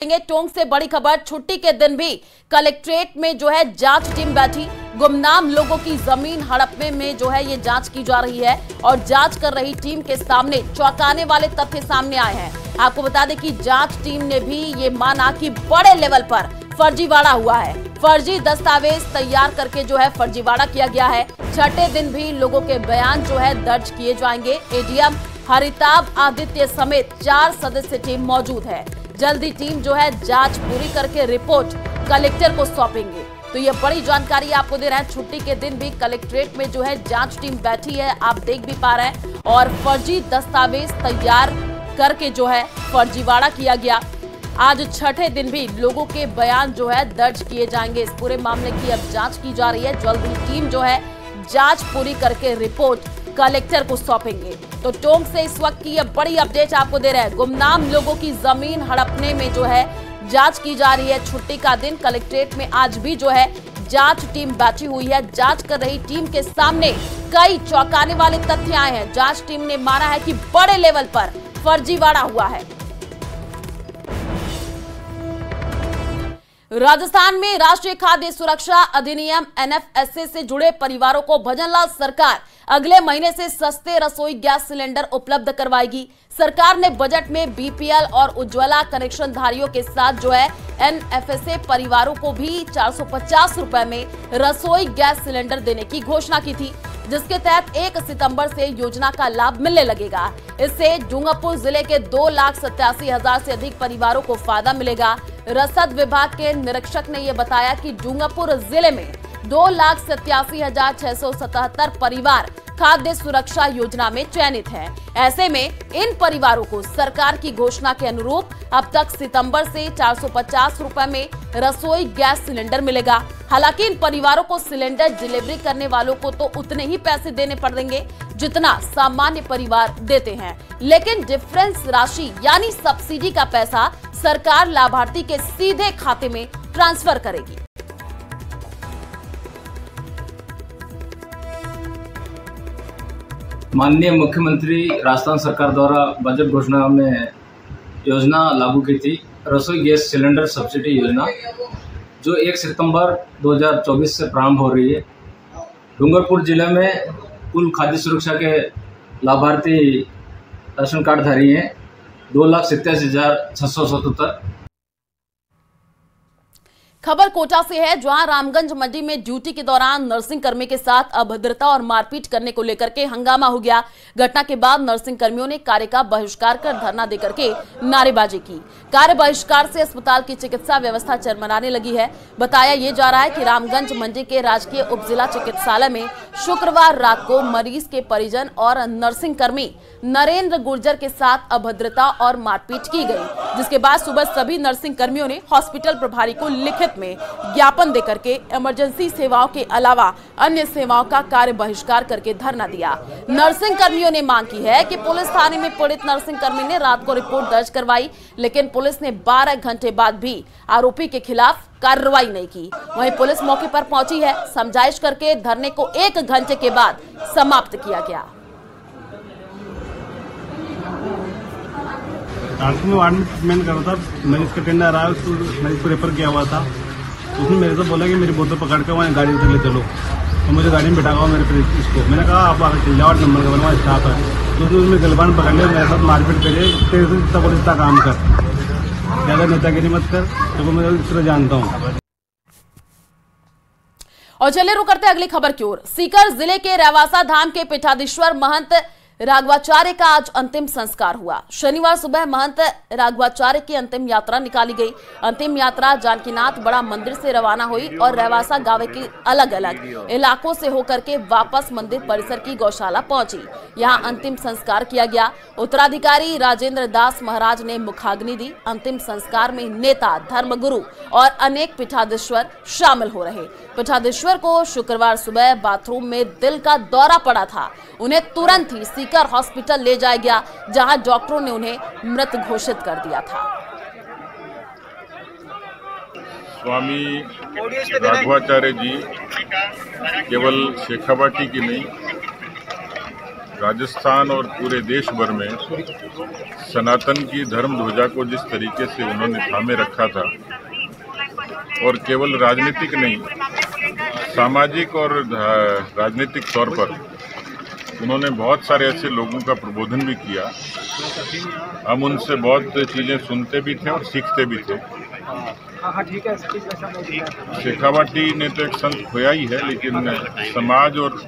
टोंक से बड़ी खबर। छुट्टी के दिन भी कलेक्ट्रेट में जो है जांच टीम बैठी। गुमनाम लोगों की जमीन हड़पने में जो है ये जांच की जा रही है और जांच कर रही टीम के सामने चौंकाने वाले तथ्य सामने आए हैं। आपको बता दें कि जांच टीम ने भी ये माना कि बड़े लेवल पर फर्जीवाड़ा हुआ है। फर्जी दस्तावेज तैयार करके जो है फर्जीवाड़ा किया गया है। छठे दिन भी लोगों के बयान जो है दर्ज किए जाएंगे। एडीएम हरिताभ आदित्य समेत 4 सदस्य टीम मौजूद है। जल्दी टीम जो है जांच पूरी करके रिपोर्ट कलेक्टर को सौंपेंगे। तो ये बड़ी जानकारी आपको दे रहे हैं। छुट्टी के दिन भी कलेक्ट्रेट में जो है जांच टीम बैठी है, आप देख भी पा रहे हैं। और फर्जी दस्तावेज तैयार करके जो है फर्जीवाड़ा किया गया। आज छठे दिन भी लोगों के बयान जो है दर्ज किए जाएंगे। इस पूरे मामले की अब जांच की जा रही है। जल्दी टीम जो है जांच पूरी करके रिपोर्ट कलेक्टर को सौंपेंगे। तो टोंक से इस वक्त की यह बड़ी अपडेट आपको दे रहे हैं। गुमनाम लोगों की जमीन हड़पने में जो है जांच की जा रही है। छुट्टी का दिन कलेक्ट्रेट में आज भी जो है जांच टीम बैठी हुई है। जांच कर रही टीम के सामने कई चौंकाने वाले तथ्य आए हैं। जांच टीम ने माना है कि बड़े लेवल पर फर्जीवाड़ा हुआ है। राजस्थान में राष्ट्रीय खाद्य सुरक्षा अधिनियम एनएफएसए से जुड़े परिवारों को भजनलाल सरकार अगले महीने से सस्ते रसोई गैस सिलेंडर उपलब्ध करवाएगी। सरकार ने बजट में बीपीएल और उज्ज्वला कनेक्शन धारियों के साथ जो है एनएफएसए परिवारों को भी 450 रुपए में रसोई गैस सिलेंडर देने की घोषणा की थी, जिसके तहत 1 सितंबर से योजना का लाभ मिलने लगेगा। इससे डूंगरपुर जिले के 2,87,000 से अधिक परिवारों को फायदा मिलेगा। रसद विभाग के निरीक्षक ने यह बताया कि डूंगरपुर जिले में 2,87,677 परिवार खाद्य सुरक्षा योजना में चयनित हैं। ऐसे में इन परिवारों को सरकार की घोषणा के अनुरूप अब तक सितंबर से 450 रुपए में रसोई गैस सिलेंडर मिलेगा। हालांकि इन परिवारों को सिलेंडर डिलीवरी करने वालों को तो उतने ही पैसे देने पड़ेंगे जितना सामान्य परिवार देते हैं, लेकिन डिफरेंस राशि यानी सब्सिडी का पैसा सरकार लाभार्थी के सीधे खाते में ट्रांसफर करेगी। माननीय मुख्यमंत्री राजस्थान सरकार द्वारा बजट घोषणा में योजना लागू की थी, रसोई गैस सिलेंडर सब्सिडी योजना, जो 1 सितंबर 2024 से प्रारंभ हो रही है। डूंगरपुर जिले में कुल खाद्य सुरक्षा के लाभार्थी राशन कार्ड धारी हैं 2,87,677। खबर कोटा से है, जहां रामगंज मंडी में ड्यूटी के दौरान नर्सिंग कर्मी के साथ अभद्रता और मारपीट करने को लेकर के हंगामा हो गया। घटना के बाद नर्सिंग कर्मियों ने कार्य का बहिष्कार कर धरना देकर के नारेबाजी की। कार्य बहिष्कार से अस्पताल की चिकित्सा व्यवस्था चरमराने लगी है। बताया ये जा रहा है कि रामगंज मंडी के राजकीय उप जिला चिकित्सालय में शुक्रवार रात को मरीज के परिजन और नर्सिंग कर्मी नरेंद्र गुर्जर के साथ अभद्रता और मारपीट की गई, जिसके बाद सुबह सभी नर्सिंग कर्मियों ने हॉस्पिटल प्रभारी को लिखित में ज्ञापन देकर के इमरजेंसी सेवाओं के अलावा अन्य सेवाओं का कार्य बहिष्कार करके धरना दिया। नर्सिंग कर्मियों ने मांग की है कि पुलिस थाने में पीड़ित नर्सिंग कर्मी ने रात को रिपोर्ट दर्ज करवाई, लेकिन पुलिस ने 12 घंटे बाद भी आरोपी के खिलाफ कार्रवाई नहीं की। वहीं पुलिस मौके पर पहुंची है। समझाइश करके धरने को 1 घंटे के बाद समाप्त किया गया। में वार्ड में ट्रीटमेंट कर रहा था, मरीज का टेंडर आया, उसको मरीज को रेफर किया हुआ था। उसने मेरे से बोला कि मेरी बोतल पकड़ के वहाँ गाड़ी उठा ले चलो, तो मुझे गाड़ी में बिठा हुआ मेरे फिर इसको। मैंने कहा आप आगे चल जाओ, नंबर का बनवा स्टाफ है। तो उसमें गलबान पकड़ लिया, मेरे साथ मारपीट करे, तेरे से जितना बोले इतना काम कर, ज़्यादा नेतागिरी मत कर, तो मैं इस तरह जानता हूँ। और चलिए रुक करते अगली खबर की ओर। सीकर जिले के रेवासा धाम के पीठाधीश्वर महंत राघवाचार्य का आज अंतिम संस्कार हुआ। शनिवार सुबह महंत राघवाचार्य की अंतिम यात्रा निकाली गई। अंतिम यात्रा जानकीनाथ बड़ा मंदिर से रवाना हुई और रेवासा गांव के अलग अलग इलाकों से होकर के वापस मंदिर परिसर की गौशाला पहुंची। यहां अंतिम संस्कार किया गया। उत्तराधिकारी राजेंद्र दास महाराज ने मुखाग्नि दी। अंतिम संस्कार में नेता, धर्मगुरु और अनेक पीठाधीश्वर शामिल हो रहे। पीठाधीश्वर को शुक्रवार सुबह बाथरूम में दिल का दौरा पड़ा था। उन्हें तुरंत ही सीकर हॉस्पिटल ले जाया गया, जहां डॉक्टरों ने उन्हें मृत घोषित कर दिया था। स्वामी राघवाचार्य जी केवल शेखावाटी की नहीं, राजस्थान और पूरे देश भर में सनातन की धर्म ध्वजा को जिस तरीके से उन्होंने थामे रखा था, और केवल राजनीतिक नहीं, सामाजिक और राजनीतिक तौर पर उन्होंने बहुत सारे ऐसे लोगों का प्रबोधन भी किया। हम उनसे बहुत चीज़ें सुनते भी थे और सीखते भी थे। शेखावाटी ने तो एक संत खोया ही है, लेकिन समाज और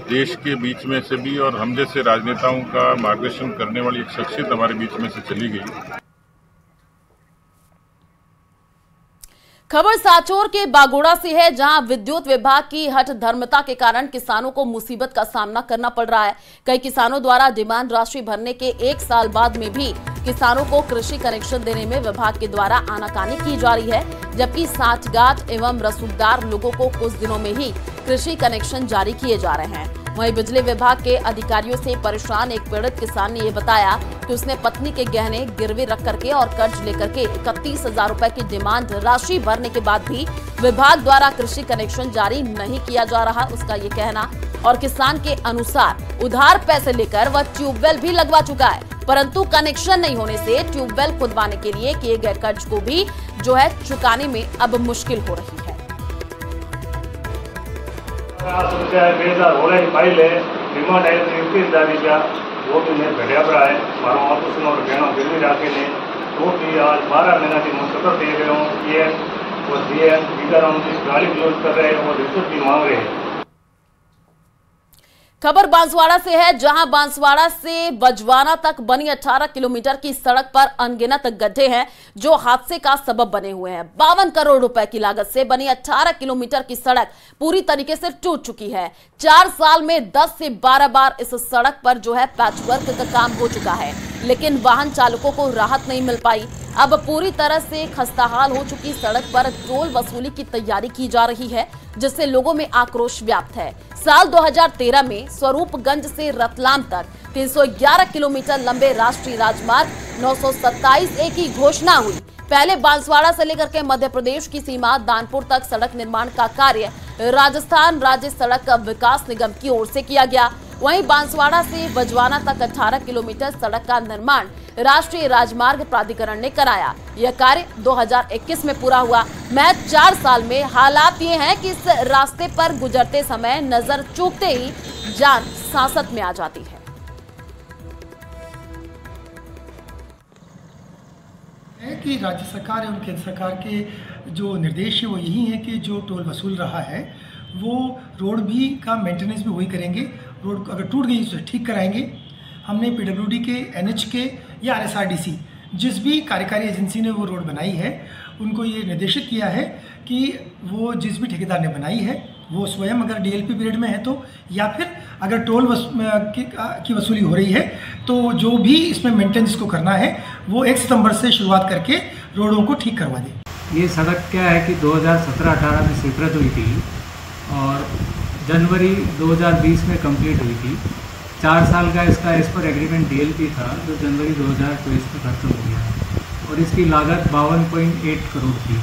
देश के बीच में से भी और हम जैसे राजनेताओं का मार्गदर्शन करने वाली एक शख्सियत हमारे बीच में से चली गई। खबर साचौर के बागोड़ा से है, जहां विद्युत विभाग की हठ धर्मता के कारण किसानों को मुसीबत का सामना करना पड़ रहा है। कई किसानों द्वारा डिमांड राशि भरने के 1 साल बाद में भी किसानों को कृषि कनेक्शन देने में विभाग के द्वारा आनाकानी की जा रही है, जबकि साठगांठ एवं रसूखदार लोगों को कुछ दिनों में ही कृषि कनेक्शन जारी किए जा रहे हैं। वहीं बिजली विभाग के अधिकारियों से परेशान एक पीड़ित किसान ने ये बताया कि उसने पत्नी के गहने गिरवी रख करके और कर्ज लेकर के 31,000 रुपए की डिमांड राशि भरने के बाद भी विभाग द्वारा कृषि कनेक्शन जारी नहीं किया जा रहा, उसका ये कहना। और किसान के अनुसार उधार पैसे लेकर वह ट्यूबवेल भी लगवा चुका है, परंतु कनेक्शन नहीं होने से ट्यूबवेल खुदवाने के लिए किए गए कर्ज को भी जो है चुकाने में अब मुश्किल हो रही है। फाइल है, डिमांड है 31,000 रुपया, वो भी मैं घटिया पड़ा है। मारो वापस और कहना गिरवी रखे ने तो भी आज 12 महीना की मैं सतर दे रहे हूँ। ये और दिए इधर हम गाली क्लोज कर रहे हैं और रिश्वत भी मांग रहे हैं। खबर बांसवाड़ा से है, जहां बांसवाड़ा से बजवाना तक बनी 18 किलोमीटर की सड़क पर अनगिनत गड्ढे हैं जो हादसे का सबब बने हुए हैं। 52 करोड़ रुपए की लागत से बनी 18 किलोमीटर की सड़क पूरी तरीके से टूट चुकी है। 4 साल में 10 से 12 बार इस सड़क पर जो है पैचवर्क का काम हो चुका है, लेकिन वाहन चालकों को राहत नहीं मिल पाई। अब पूरी तरह से खस्ताहाल हो चुकी सड़क पर टोल वसूली की तैयारी की जा रही है, जिससे लोगों में आक्रोश व्याप्त है। साल 2013 में स्वरूपगंज से रतलाम तक 311 किलोमीटर लंबे राष्ट्रीय राजमार्ग 927A की घोषणा हुई। पहले बांसवाड़ा से लेकर के मध्य प्रदेश की सीमा दानपुर तक सड़क निर्माण का कार्य राजस्थान राज्य सड़क विकास निगम की ओर से किया गया। वहीं बांसवाड़ा से बजवाना तक 18 किलोमीटर सड़क का निर्माण राष्ट्रीय राजमार्ग प्राधिकरण ने कराया। यह कार्य 2021 में पूरा हुआ। महज 4 साल में हालात ये हैं कि इस रास्ते पर गुजरते समय नजर चूकते ही जान सांसत में आ जाती है। कि राज्य सरकार एवं केंद्र सरकार के जो निर्देश है वो यही है कि जो टोल वसूल रहा है वो रोड भी का मेंटेनेंस भी वही करेंगे। रोड अगर टूट गई तो ठीक कराएंगे। हमने पीडब्ल्यूडी के, एनएच के या आरएसआरडीसी जिस भी कार्यकारी एजेंसी ने वो रोड बनाई है उनको ये निर्देशित किया है कि वो जिस भी ठेकेदार ने बनाई है वो स्वयं अगर डीएलपी पीरियड में है तो, या फिर अगर टोल की वसूली हो रही है तो जो भी इसमें मेंटेनेंस को करना है वो 1 सितंबर से शुरुआत करके रोडों को ठीक करवा दें। ये सड़क क्या है कि 2017-18 में स्वीकृत हुई थी और जनवरी 2020 में कंप्लीट हुई थी। 4 साल का इसका इस पर एग्रीमेंट डीएलपी था जो जनवरी 2023 में खत्म हो गया और इसकी लागत 52.8 करोड़ थी।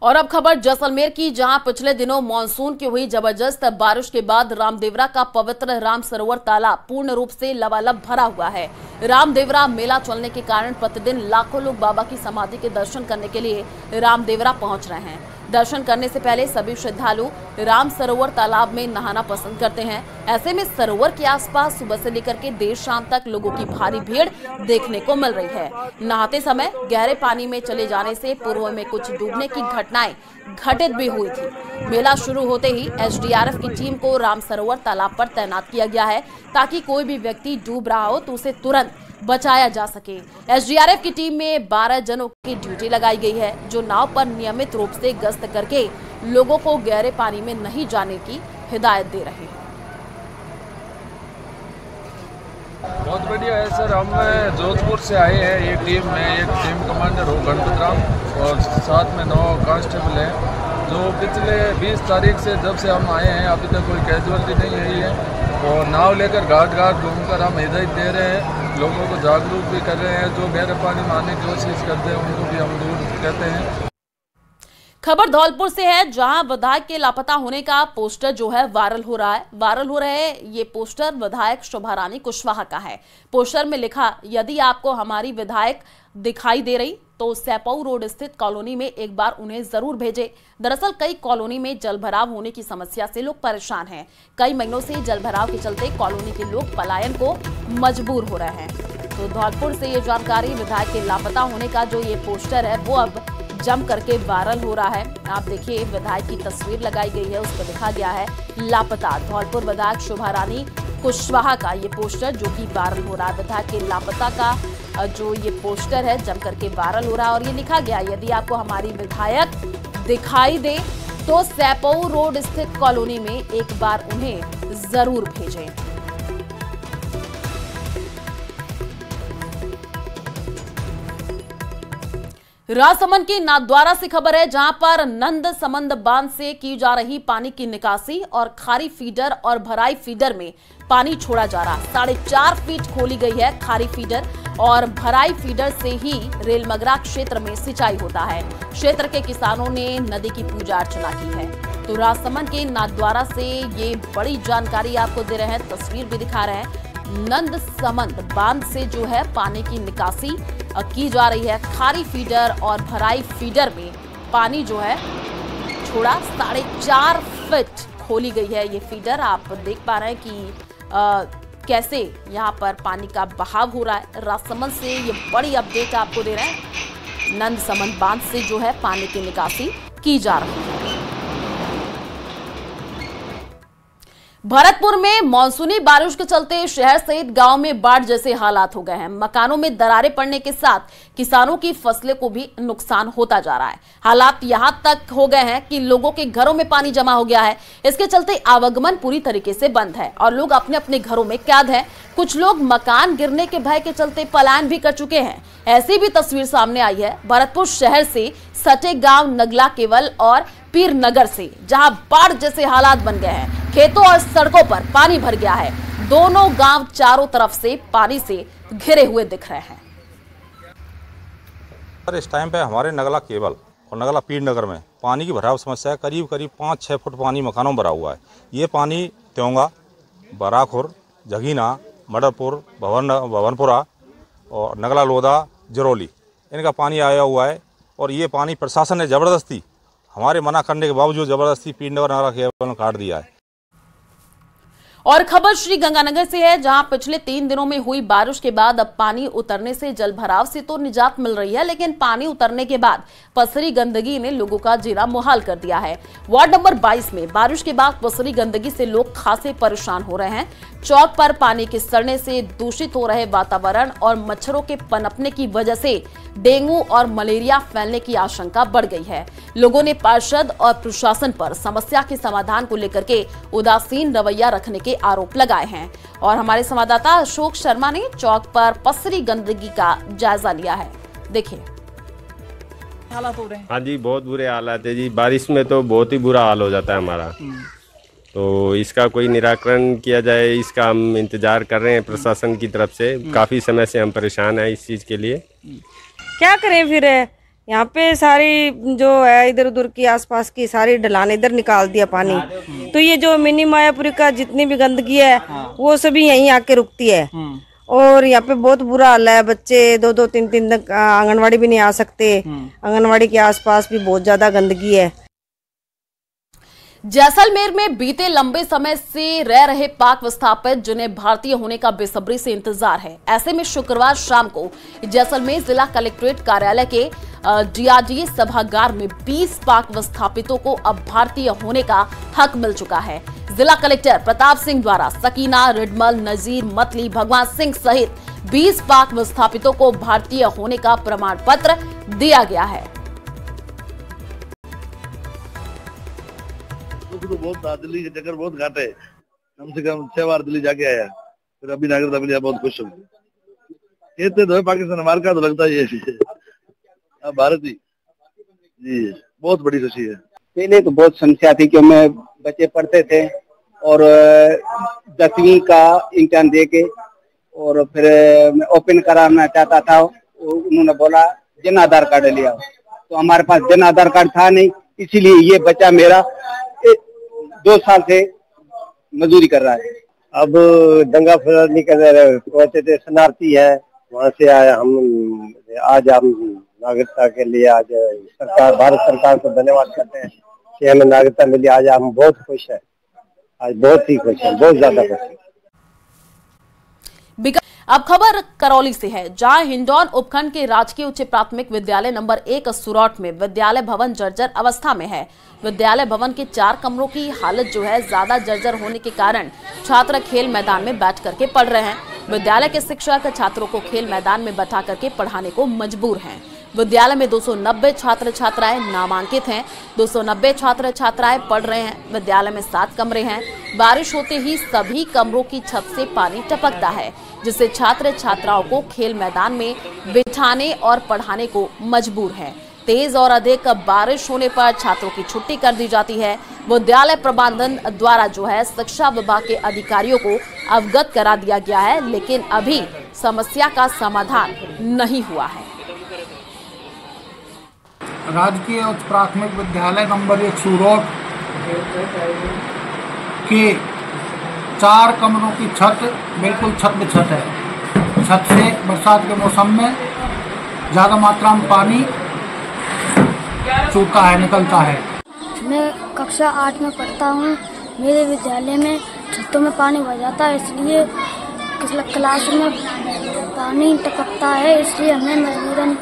और अब खबर जैसलमेर की, जहां पिछले दिनों मानसून की हुई जबरदस्त बारिश के बाद रामदेवरा का पवित्र राम सरोवर तालाब पूर्ण रूप से लबालब भरा हुआ है। रामदेवरा मेला चलने के कारण प्रतिदिन लाखों लोग बाबा की समाधि के दर्शन करने के लिए रामदेवरा पहुंच रहे हैं। दर्शन करने से पहले सभी श्रद्धालु राम सरोवर तालाब में नहाना पसंद करते हैं। ऐसे में सरोवर के आसपास सुबह से लेकर के देर शाम तक लोगों की भारी भीड़ देखने को मिल रही है। नहाते समय गहरे पानी में चले जाने से पूर्व में कुछ डूबने की घटनाएं घटित भी हुई थी। मेला शुरू होते ही एसडीआरएफ की टीम को राम सरोवर तालाब पर तैनात किया गया है ताकि कोई भी व्यक्ति डूब रहा हो तो उसे तुरंत बचाया जा सके। एसडीआरएफ की टीम में 12 जनों की ड्यूटी लगाई गई है जो नाव पर नियमित रूप से गश्त करके लोगों को गहरे पानी में नहीं जाने की हिदायत दे रहे हैं। बहुत बढ़िया है सर। हम जोधपुर से आए हैं। ये टीम में एक टीम कमांडर हो गणपत राम और साथ में 9 कांस्टेबल हैं जो पिछले 20 तारीख से जब से हम आए हैं अभी तक कोई कैजुअलिटी नहीं हुई है। और नाव लेकर घाट घाट घूमकर हम हिदायत दे रहे हैं, लोगों को जागरूक भी कर रहे हैं। जो गहरे पानी में आने की कोशिश करते हैं उनको भी हम दूर कहते हैं। खबर धौलपुर से है, जहां विधायक के लापता होने का पोस्टर जो है वायरल हो रहा है। वायरल हो रहे ये पोस्टर विधायक शोभा रानी कुशवाहा का है। पोस्टर में लिखा, यदि आपको हमारी विधायक दिखाई दे रही तो सैपऊ रोड स्थित कॉलोनी में एक बार उन्हें जरूर भेजे। दरअसल कई कॉलोनी में जलभराव होने की समस्या से लोग परेशान हैं। कई महीनों से जलभराव के चलते कॉलोनी के लोग पलायन को मजबूर हो रहे हैं। तो धौलपुर से ये जानकारी, विधायक के लापता होने का जो ये पोस्टर है वो अब जम करके वायरल हो रहा है। आप देखिए, विधायक की तस्वीर लगाई गई है, उस पर लिखा गया है लापता। धौलपुर विधायक शोभा रानी कुशवाहा का ये पोस्टर जो कि वायरल हो रहा है। विधायक के लापता का जो ये पोस्टर है जम करके वायरल हो रहा है और ये लिखा गया, यदि आपको हमारी विधायक दिखाई दे तो सैपऊ रोड स्थित कॉलोनी में एक बार उन्हें जरूर भेजें। राजसमंद की नाथद्वारा से खबर है, जहां पर नंद समंद बांध से की जा रही पानी की निकासी और खारी फीडर और भराई फीडर में पानी छोड़ा जा रहा। 4.5 फीट खोली गई है खारी फीडर और भराई फीडर से ही रेलमगरा क्षेत्र में सिंचाई होता है। क्षेत्र के किसानों ने नदी की पूजा अर्चना की है। तो राजसमंद के नाथद्वारा से ये बड़ी जानकारी आपको दे रहे हैं, तस्वीर भी दिखा रहे हैं। नंद समंद बांध से जो है पानी की निकासी की जा रही है। खारी फीडर और भराई फीडर में पानी जो है छोड़ा। 4.5 फीट खोली गई है ये फीडर। आप देख पा रहे हैं कि कैसे यहाँ पर पानी का बहाव हो रहा है। राजसमंद से ये बड़ी अपडेट आपको दे रहे हैं। नंद समंद बांध से जो है पानी की निकासी की जा रही है। भरतपुर में मानसूनी बारिश के चलते शहर सहित गांव में बाढ़ जैसे हालात हो गए हैं। मकानों में दरारें पड़ने के साथ किसानों की फसलें को भी नुकसान होता जा रहा है। हालात यहां तक हो गए हैं कि लोगों के घरों में पानी जमा हो गया है। इसके चलते आवागमन पूरी तरीके से बंद है और लोग अपने अपने घरों में कैद हैं। कुछ लोग मकान गिरने के भय के चलते पलायन भी कर चुके हैं। ऐसी भी तस्वीर सामने आई है भरतपुर शहर से सटे गांव नगला केवल और पीर नगर से, जहां बाढ़ जैसे हालात बन गए हैं। खेतों और सड़कों पर पानी भर गया है। दोनों गांव चारों तरफ से पानी से घिरे हुए दिख रहे हैं। इस टाइम पे हमारे नगला केवल और नगला पीर नगर में पानी की भराव समस्या है। करीब 5-6 फुट पानी मकानों में भरा हुआ है। ये पानी त्योंगा, बराखुर, जगीना, मडरपुर, भवनपुरा और नगला लोधा, जरौली, इनका पानी आया हुआ है। और ये पानी प्रशासन ने जबरदस्ती, हमारे मना करने के बावजूद जबरदस्ती पीर नगर नगला केवल में काट दिया है। और खबर श्री गंगानगर से है, जहां पिछले 3 दिनों में हुई बारिश के बाद अब पानी उतरने से जलभराव से तो निजात मिल रही है, लेकिन पानी उतरने के बाद पसरी गंदगी ने लोगों का जीना मुहाल कर दिया है। वार्ड नंबर 22 में बारिश के बाद पसरी गंदगी से लोग खासे परेशान हो रहे हैं। चौक पर पानी के सड़ने से दूषित हो रहे वातावरण और मच्छरों के पनपने की वजह से डेंगू और मलेरिया फैलने की आशंका बढ़ गई है। लोगों ने पार्षद और प्रशासन पर समस्या के समाधान को लेकर के उदासीन रवैया रखने के आरोप लगाए हैं। और हमारे संवाददाता अशोक शर्मा ने चौक पर पसरी गंदगी का जायजा लिया है। देखिए हालात हो रहे हैं। हाँ जी, बहुत बुरे हालात है जी। बारिश में तो बहुत ही बुरा हाल हो जाता है हमारा। तो इसका कोई निराकरण किया जाए, इसका हम इंतजार कर रहे हैं प्रशासन की तरफ से। काफी समय से हम परेशान हैं इस चीज के लिए। क्या करें फिर, यहाँ पे सारी जो है इधर उधर की आसपास की सारी ढलान इधर निकाल दिया पानी। तो ये जो मिनी मायापुरी का जितनी भी गंदगी है वो सभी यहीं आके रुकती है। और यहाँ पे बहुत बुरा हाल है। बच्चे 2-2, 3-3 दिन आंगनवाड़ी भी नहीं आ सकते। आंगनवाड़ी के आसपास भी बहुत ज्यादा गंदगी है। जैसलमेर में बीते लंबे समय से रह रहे पाक विस्थापित, जिन्हें भारतीय होने का बेसब्री से इंतजार है। ऐसे में शुक्रवार शाम को जैसलमेर जिला कलेक्ट्रेट कार्यालय के DRDA सभागार में 20 पाक विस्थापितों को अब भारतीय होने का हक मिल चुका है। जिला कलेक्टर प्रताप सिंह द्वारा सकीना, रिडमल, नजीर, मतली, भगवान सिंह सहित 20 पाक विस्थापितों को भारतीय होने का प्रमाण पत्र दिया गया है। तो बहुत दिल्ली के चक्कर बहुत घाटे, कम से कम 6 बार दिल्ली जाके आया। फिर अभी नागरिकता मिली, बहुत खुश हूँ। कहते तो पाकिस्तान हमारे का तो लगता है ये भारत ही जी, बहुत बड़ी खुशी है। पहले तो बहुत समस्या थी, क्योंकि मैं बच्चे पढ़ते थे और 10वीं का इम्तिहान दे के और फिर मैं ओपन कराना चाहता था। उन्होंने बोला जन आधार कार्ड लिया, तो हमारे पास जन आधार कार्ड था नहीं, इसीलिए ये बच्चा मेरा 2 साल से मजदूरी कर रहा है। अब दंगा फसाद नहीं कर रहे, पहुंचे थे शरणार्थी है, वहाँ से आया हम। आज हम नागरिकता के लिए आज सरकार, भारत सरकार को धन्यवाद करते हैं कि हमें नागरिकता मिली। आज हम बहुत खुश हैं, आज बहुत ही खुश हैं, बहुत ज्यादा खुश हैं। अब खबर करौली से है, जहां हिंडौन उपखंड के राजकीय उच्च प्राथमिक विद्यालय नंबर 1 सुरौट में विद्यालय भवन जर्जर अवस्था में है। विद्यालय भवन के 4 कमरों की हालत जो है ज्यादा जर्जर होने के कारण छात्र खेल मैदान में बैठ करके पढ़ रहे हैं। विद्यालय के शिक्षक छात्रों को खेल मैदान में बैठा करके पढ़ाने को मजबूर हैं। विद्यालय में 290 छात्र छात्राएं नामांकित हैं। 290 छात्र छात्राएं पढ़ रहे हैं। विद्यालय में 7 कमरे हैं। बारिश होते ही सभी कमरों की छत से पानी टपकता है, जिससे छात्र छात्राओं को खेल मैदान में बिठाने और पढ़ाने को मजबूर हैं। तेज और अधिक बारिश होने पर छात्रों की छुट्टी कर दी जाती है। विद्यालय प्रबंधन द्वारा जो है शिक्षा विभाग के अधिकारियों को अवगत करा दिया गया है, लेकिन अभी समस्या का समाधान नहीं हुआ है। राजकीय उच्च प्राथमिक विद्यालय नंबर 1 सूरौट के 4 कमरों की छत बिल्कुल छत में छत है। छत से बरसात के मौसम में ज़्यादा मात्रा में पानी चूता है, निकलता है। मैं कक्षा 8 में पढ़ता हूँ। मेरे विद्यालय में छतों में पानी भर जाता है, इसलिए क्लास में पानी टपकता है, इसलिए हमें मजबूरन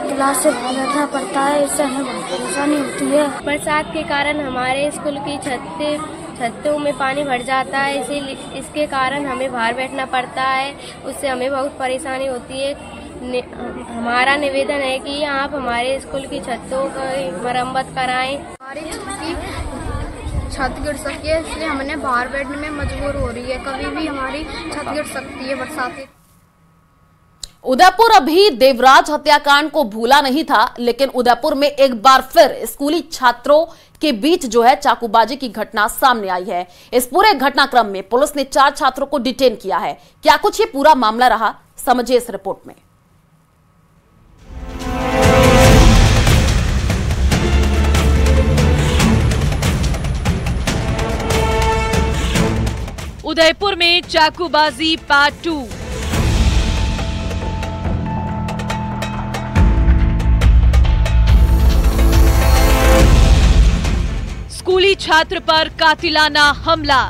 क्लास से बाहर बैठना पड़ता है। इससे हमें बहुत परेशानी होती है। बरसात के कारण हमारे स्कूल की छतों में पानी भर जाता है, इसीलिए इसके कारण हमें बाहर बैठना पड़ता है। उससे हमें बहुत परेशानी होती है। हमारा निवेदन है कि आप हमारे स्कूल की छतों की मरम्मत कराएं। हमारी छत गिर सकती है, इसलिए हमने बाहर बैठने में मजबूर हो रही है। कभी भी हमारी छत गिर सकती है बरसात के। उदयपुर अभी देवराज हत्याकांड को भूला नहीं था, लेकिन उदयपुर में एक बार फिर स्कूली छात्रों के बीच जो है चाकूबाजी की घटना सामने आई है। इस पूरे घटनाक्रम में पुलिस ने 4 छात्रों को डिटेन किया है। क्या कुछ ये पूरा मामला रहा, समझिए इस रिपोर्ट में। उदयपुर में चाकूबाजी पार्ट 2। स्कूली छात्र पर कातिलाना हमला।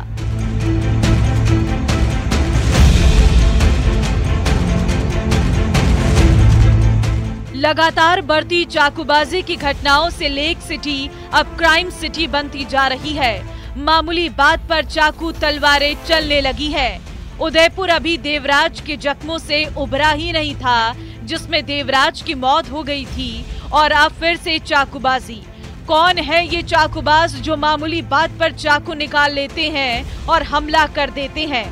लगातार बढ़ती चाकूबाजी की घटनाओं से लेक सिटी अब क्राइम सिटी बनती जा रही है। मामूली बात पर चाकू तलवारें चलने लगी है। उदयपुर अभी देवराज के जख्मों से उभरा ही नहीं था, जिसमें देवराज की मौत हो गई थी, और अब फिर से चाकूबाजी। कौन है ये चाकूबाज जो मामूली बात पर चाकू निकाल लेते हैं और हमला कर देते हैं?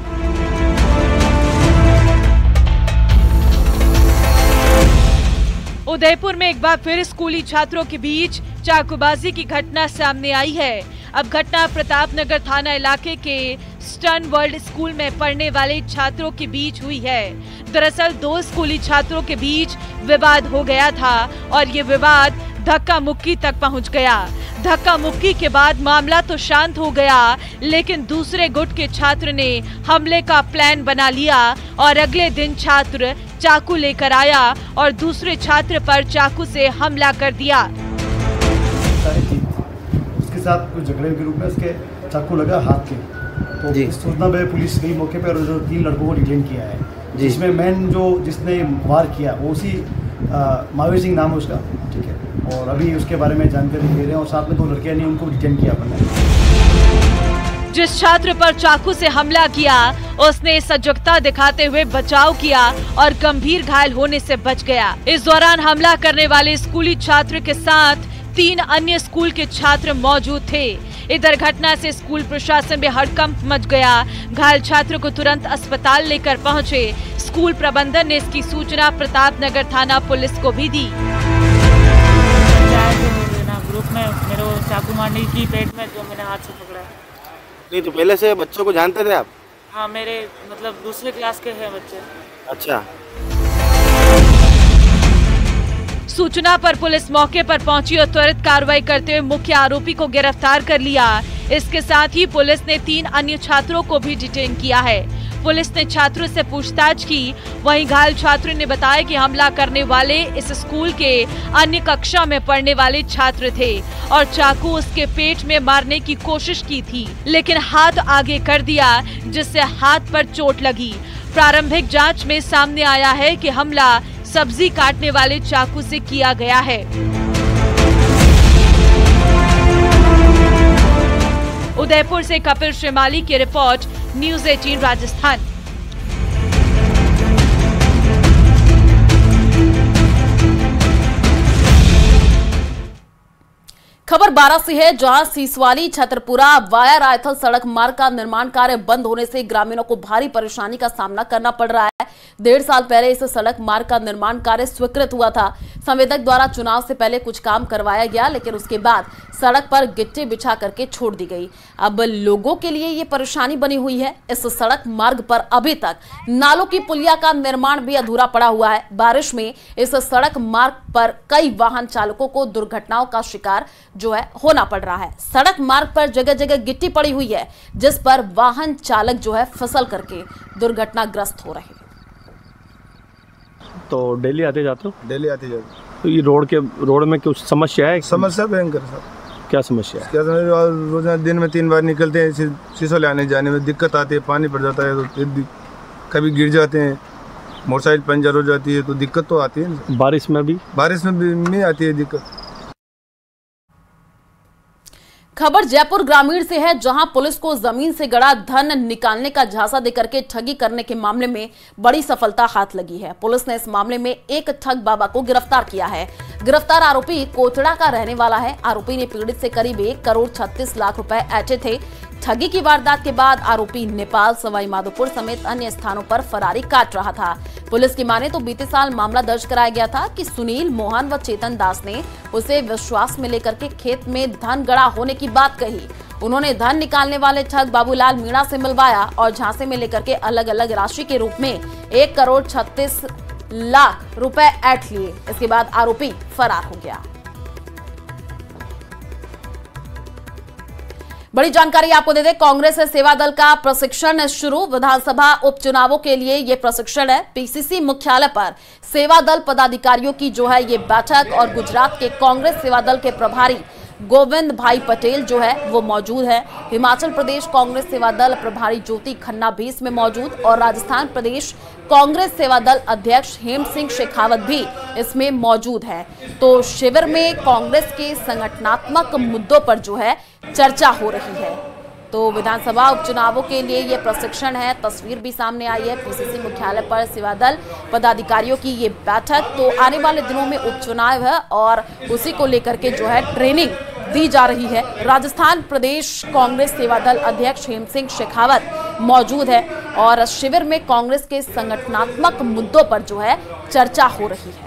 उदयपुर में एक बार फिर स्कूली छात्रों के बीच चाकूबाजी की घटना सामने आई है। अब घटना प्रतापनगर थाना इलाके के स्टर्न वर्ल्ड स्कूल में पढ़ने वाले छात्रों के बीच हुई है। दरअसल 2 स्कूली छात्रों के बीच विवाद हो गया था और ये विवाद धक्का मुक्की तक पहुंच गया। धक्का मुक्की के बाद मामला तो शांत हो गया, लेकिन दूसरे गुट के छात्र ने हमले का प्लान बना लिया और अगले दिन छात्र चाकू लेकर आया और दूसरे छात्र पर चाकू से हमला कर दिया। उसके साथ कुछ झगड़े के रूप में उसके चाकू लगा हाथ के, तो सूचना पे पुलिस गई मौके पर और 3 लड़कों को डिटेन किया है, जिसमें मेन जो जिसने वार किया वो उसी महावीर सिंह नाम है उसका, ठीक है। और अभी उसके बारे में जानकारी दे रहे हैं और साथ में 2 लड़कियां ने उनको डिटेन किया अपने। जिस छात्र पर चाकू से हमला किया उसने सजगता दिखाते हुए बचाव किया और गंभीर घायल होने से बच गया। इस दौरान हमला करने वाले स्कूली छात्र के साथ 3 अन्य स्कूल के छात्र मौजूद थे। इधर घटना से स्कूल प्रशासन में हड़कंप मच गया। घायल छात्र को तुरंत अस्पताल लेकर पहुंचे। स्कूल प्रबंधन ने इसकी सूचना प्रतापनगर थाना पुलिस को भी दी। ग्रुप में मेरे चाकू मारने की पेट में जो मैंने हाथ से पकड़ा। नहीं तो पहले से बच्चों को जानते थे आप? हाँ, मेरे मतलब दूसरे क्लास के हैं बच्चे। अच्छा। सूचना पर पुलिस मौके पर पहुंची और त्वरित कार्रवाई करते हुए मुख्य आरोपी को गिरफ्तार कर लिया। इसके साथ ही पुलिस ने 3 अन्य छात्रों को भी डिटेन किया है। पुलिस ने छात्रों से पूछताछ की। वहीं घायल छात्रों ने बताया कि हमला करने वाले इस स्कूल के अन्य कक्षा में पढ़ने वाले छात्र थे और चाकू उसके पेट में मारने की कोशिश की थी, लेकिन हाथ आगे कर दिया जिससे हाथ पर चोट लगी। प्रारंभिक जांच में सामने आया है कि हमला सब्जी काटने वाले चाकू से किया गया है। उदयपुर से कपिल श्रीमाली की रिपोर्ट, न्यूज़ 18 राजस्थान। खबर बारां से है, जहां सीसवाली छतरपुरा वाया रायथल सड़क मार्ग का निर्माण कार्य बंद होने से ग्रामीणों को भारी परेशानी का सामना करना पड़ रहा है। 1.5 साल पहले इस सड़क मार्ग का निर्माण कार्य स्वीकृत हुआ था। संवेदक द्वारा चुनाव से पहले कुछ काम करवाया गया, लेकिन उसके बाद सड़क पर गिट्टी बिछा करके छोड़ दी गई। अब लोगों के लिए ये परेशानी बनी हुई है। इस सड़क मार्ग पर अभी तक नालों की पुलिया का निर्माण भी अधूरा पड़ा हुआ है। बारिश में इस सड़क मार्ग पर कई वाहन चालकों को दुर्घटनाओं का शिकार जो है होना पड़ रहा है। सड़क मार्ग पर जगह जगह गिट्टी पड़ी हुई है, जिस पर वाहन चालक जो है फिसल करके दुर्घटनाग्रस्त हो रहे हैं। तो डेली आते जाते हो? डेली आते जाते। तो ये रोड में कुछ समस्या है? समस्या भयंकर सर। क्या समस्या है? क्या रोजाना दिन में 3 बार निकलते हैं, सिसोले आने जाने में दिक्कत आती है। पानी पड़ जाता है तो कभी गिर जाते हैं, मोटरसाइकिल पंचर हो जाती है, तो दिक्कत तो आती है। बारिश में भी आती है दिक्कत। खबर जयपुर ग्रामीण से है, जहां पुलिस को जमीन से गड़ा धन निकालने का झांसा देकर के ठगी करने के मामले में बड़ी सफलता हाथ लगी है। पुलिस ने इस मामले में एक ठग बाबा को गिरफ्तार किया है। गिरफ्तार आरोपी कोतड़ा का रहने वाला है। आरोपी ने पीड़ित से करीब 1 करोड़ 36 लाख रुपए ऐंठे थे। ठगी की वारदात के बाद आरोपी नेपाल, सवाई माधोपुर समेत अन्य स्थानों पर फरारी काट रहा था। पुलिस की माने तो बीते साल मामला दर्ज कराया गया था कि सुनील, मोहन व चेतन दास ने उसे विश्वास में लेकर के खेत में धन गड़ा होने की बात कही। उन्होंने धन निकालने वाले ठग बाबूलाल मीणा से मिलवाया और झांसे में लेकर के अलग अलग राशि के रूप में 1 करोड़ 36 लाख रुपए ऐंठ लिए। इसके बाद आरोपी फरार हो गया। बड़ी जानकारी आपको दे दें, कांग्रेस सेवा दल का प्रशिक्षण शुरू। विधानसभा उपचुनावों के लिए यह प्रशिक्षण है। पीसीसी मुख्यालय पर सेवा दल पदाधिकारियों की जो है ये बैठक, और गुजरात के कांग्रेस सेवा दल के प्रभारी गोविंद भाई पटेल जो है वो मौजूद है। हिमाचल प्रदेश कांग्रेस सेवा दल प्रभारी ज्योति खन्ना भी इसमें मौजूद, और राजस्थान प्रदेश कांग्रेस सेवा दल अध्यक्ष हेम सिंह शेखावत भी इसमें मौजूद है। तो शिविर में कांग्रेस के संगठनात्मक मुद्दों पर जो है चर्चा हो रही है। तो विधानसभा उपचुनावों के लिए ये प्रशिक्षण है। तस्वीर भी सामने आई है, पीसीसी मुख्यालय पर सेवा दल पदाधिकारियों की ये बैठक। तो आने वाले दिनों में उपचुनाव है और उसी को लेकर के जो है ट्रेनिंग दी जा रही है। राजस्थान प्रदेश कांग्रेस सेवा दल अध्यक्ष हेम सिंह शेखावत मौजूद है और शिविर में कांग्रेस के संगठनात्मक मुद्दों पर जो है चर्चा हो रही है।